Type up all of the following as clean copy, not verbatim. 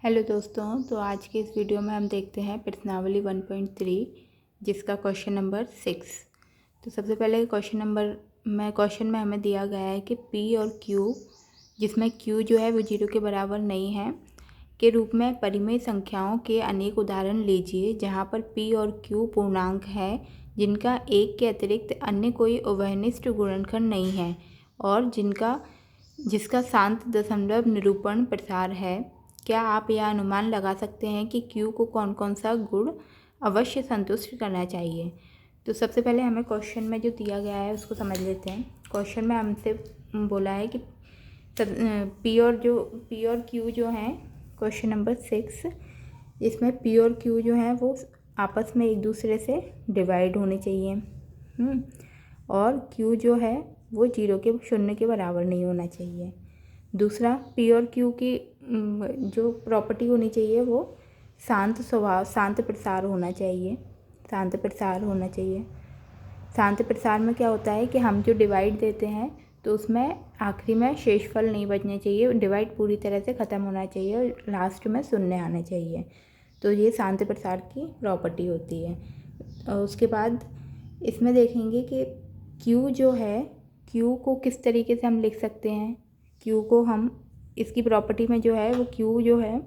Hello दोस्तों, तो आज के इस वीडियो में हम देखते हैं प्रश्नावली 1.3 जिसका क्वेश्चन नंबर 6। तो सबसे पहले क्वेश्चन में हमें दिया गया है कि P और Q, जिसमें Q जो है वो 0 के बराबर नहीं है, के रूप में परिमेय संख्याओं के अनेक उदाहरण लीजिए जहां पर P और Q पूर्णांक है जिनका एक के अतिरिक्त अन्य कोई उभयनिष्ठ गुणनखंड नहीं है और जिसका शांत दशमलव निरूपण प्रसार है। क्या आप यह अनुमान लगा सकते हैं कि Q को कौन कौन सा गुण अवश्य संतुष्ट करना चाहिए? तो सबसे पहले हमें क्वेश्चन में जो दिया गया है उसको समझ लेते हैं। क्वेश्चन में हमसे बोला है कि P और Q जो हैं, क्वेश्चन नंबर 6, इसमें P और Q जो हैं वो आपस में एक दूसरे से डिवाइड होने चाहिए। और Q जो है वो 0 के बराबर नहीं होना चाहिए। दूसरा, P और Q की जो प्रॉपर्टी होनी चाहिए वो शांत स्वभाव, शांत प्रसार होना चाहिए। शांत प्रसार में क्या होता है कि हम जो डिवाइड देते हैं तो उसमें आखिरी में शेषफल नहीं बचना चाहिए, डिवाइड पूरी तरह से ख़त्म होना चाहिए और लास्ट में शून्य आना चाहिए। तो ये शांत प्रसार की प्रॉपर्टी होती है। और उसके बाद इसमें देखेंगे कि Q जो है, Q को किस तरीके से हम लिख सकते हैं। Q को हम इसकी प्रॉपर्टी में जो है वो Q जो है,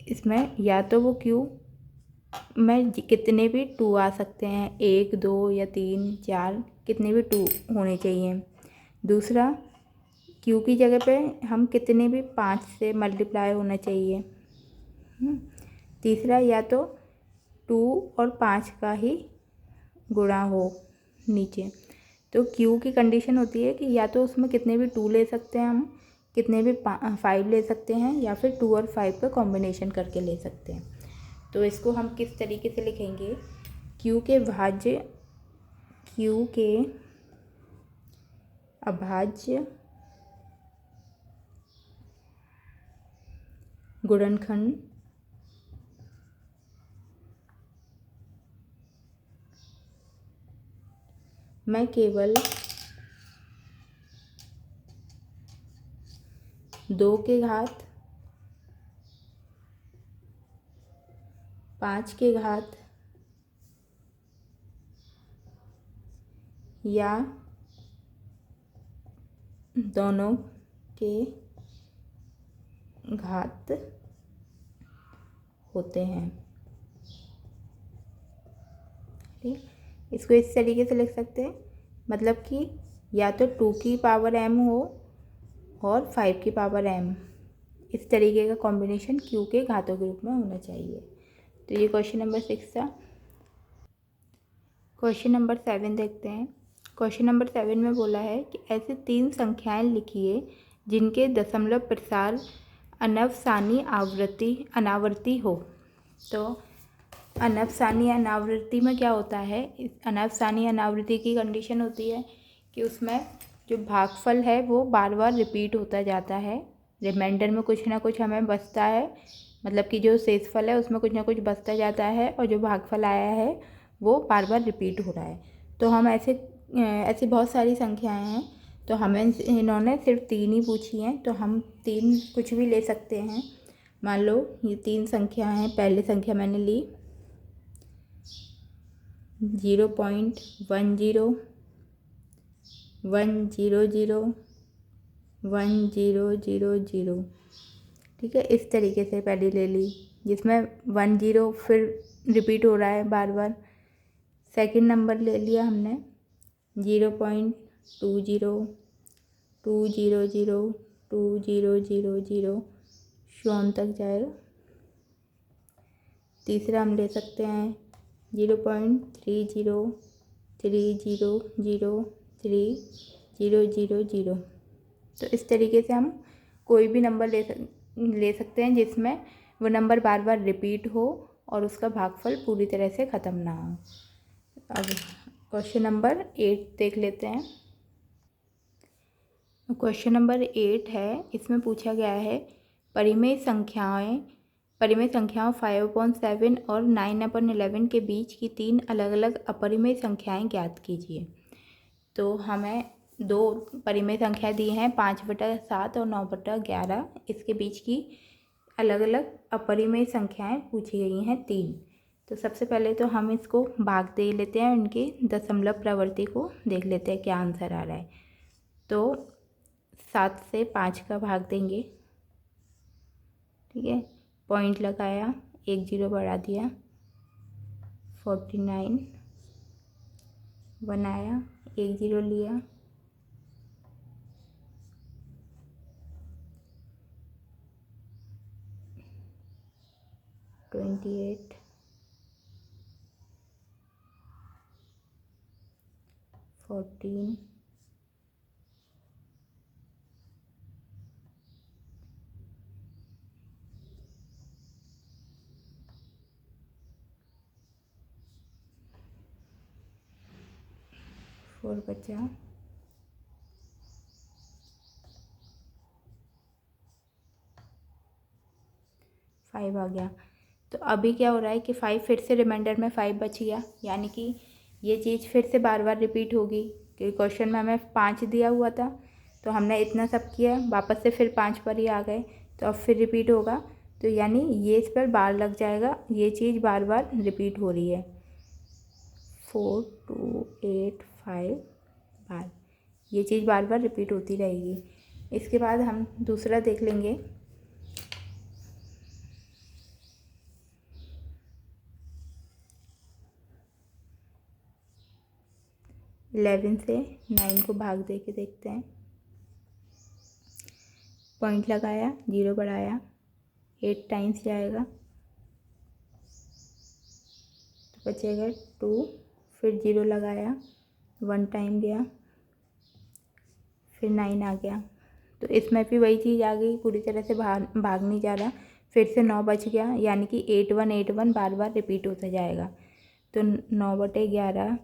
इसमें या तो वो Q में कितने भी 2 आ सकते हैं, 1 2 या 3 4, कितने भी 2 होने चाहिए। दूसरा, Q की जगह पे हम कितने भी 5 से मल्टीप्लाई होना चाहिए। तीसरा, या तो 2 और 5 का ही गुणा हो नीचे। तो Q की कंडीशन होती है कि या तो उसमें कितने भी 2 ले सकते हैं हम, कितने भी 5 ले सकते हैं, या फिर 2 और 5 का कॉम्बिनेशन करके ले सकते हैं। तो इसको हम किस तरीके से लिखेंगे? Q के अभाज्य गुणनखंड में केवल 2 के घात, 5 के घात या दोनों के घात होते हैं। ठीक, इसको इस तरीके से लिख सकते हैं, मतलब कि या तो 2 की पावर m हो और 5 की पावर m, इस तरीके का कॉम्बिनेशन Q के घातों के रूप में होना चाहिए। तो ये क्वेश्चन नंबर 6 था। क्वेश्चन नंबर 7 देखते हैं। क्वेश्चन नंबर 7 में बोला है कि ऐसे 3 संख्याएं लिखिए जिनके दशमलव प्रसार अनावर्ती हो। तो अनवसानी अनावृत्ति में क्या होता है? इस अनवसानी अनावृत्ति की कंडीशन होती है कि उसमें जो भागफल है वो बार बार रिपीट होता जाता है। रिमाइंडर में कुछ ना कुछ हमें बचता है, मतलब कि जो शेषफल है उसमें कुछ ना कुछ बचता जाता है और जो भागफल आया है वो बार बार रिपीट हो रहा है। तो हम ऐसी बहुत सारी संख्याएं हैं, तो हमें इन्होंने सिर्फ 3 ही पूछी हैं, तो हम 3 कुछ भी ले सकते हैं। मान लो ये 3 संख्या हैं। पहली संख्या मैंने ली 0.10 100 1000। ठीक है, इस तरीके से पहले ले ली, जिसमें 10 फिर रिपीट हो रहा है बार बार। सेकंड नंबर ले लिया हमने 0.20 200 2000 शून्य तक जाएगा। तीसरा हम ले सकते हैं 0.30 300 3000। तो इस तरीके से हम कोई भी नंबर ले सकते हैं जिसमें वो नंबर बार बार रिपीट हो और उसका भागफल पूरी तरह से ख़त्म ना हो। अब क्वेश्चन नंबर 8 देख लेते हैं। क्वेश्चन नंबर 8 है, इसमें पूछा गया है परिमेय संख्याओं 5/7 और 9/11 के बीच की 3 अलग अलग अपरिमेय संख्याएं ज्ञात कीजिए। तो हमें दो परिमेय संख्या दी हैं 5/7 और 9/11। इसके बीच की अलग अलग अपरिमेय संख्याएं पूछी गई हैं 3। तो सबसे पहले तो हम इसको भाग दे लेते हैं, उनकी दशमलव प्रवृत्ति को देख लेते हैं क्या आंसर आ रहा है। तो 7 से 5 का भाग देंगे, ठीक है। पॉइंट लगाया, 1 0 बढ़ा दिया, 49 बनाया, 1 0 लिया, 28 14 4 बचा, 5 आ गया। तो अभी क्या हो रहा है कि 5 फिर से रिमाइंडर में 5 बच गया, यानी कि ये चीज़ फिर से बार बार रिपीट होगी। कि क्वेश्चन में हमें 5 दिया हुआ था, तो हमने इतना सब किया, वापस से फिर 5 पर ही आ गए, तो अब फिर रिपीट होगा। तो यानी ये इस पर बार लग जाएगा, ये चीज़ बार बार रिपीट हो रही है। 4 2 8 5 बार, ये चीज़ बार बार रिपीट होती रहेगी। इसके बाद हम दूसरा देख लेंगे। 11 से 9 को भाग दे के देखते हैं। पॉइंट लगाया, 0 बढ़ाया, 8 टाइम्स जाएगा तो बचेगा 2, फिर 0 लगाया, 1 टाइम गया, फिर 9 आ गया। तो इसमें भी वही चीज़ आ गई, पूरी तरह से भाग नहीं जा रहा। फिर से 9 बच गया, यानी कि 8 1 8 1 बार बार रिपीट होता जाएगा। तो 9/11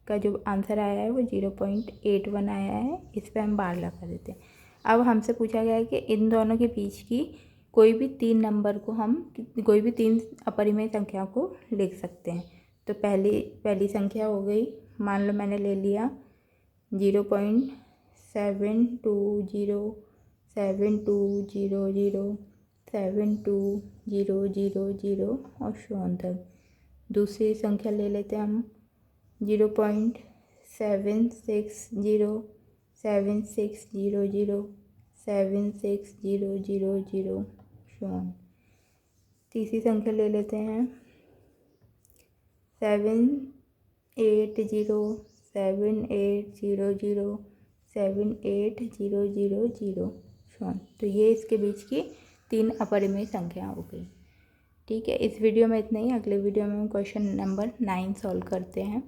का जो आंसर आया है वो 0.81 आया है। इस पर हम बार लगा देते हैं। अब हमसे पूछा गया है कि इन दोनों के बीच की कोई भी 3 नंबर को हम कोई भी 3 अपरिमेय संख्या को लिख सकते हैं। तो पहली संख्या हो गई, मान लो मैंने ले लिया 0.720072007200 और शून्य तक। दूसरी संख्या ले लेते हैं हम 0.760760076000 शून्य। तीसरी संख्या ले लेते हैं 780780078000 शून्य। तो ये इसके बीच की 3 अपरिमेय संख्या हो गई। ठीक है, इस वीडियो में इतना ही। अगले वीडियो में हम क्वेश्चन नंबर 9 सॉल्व करते हैं।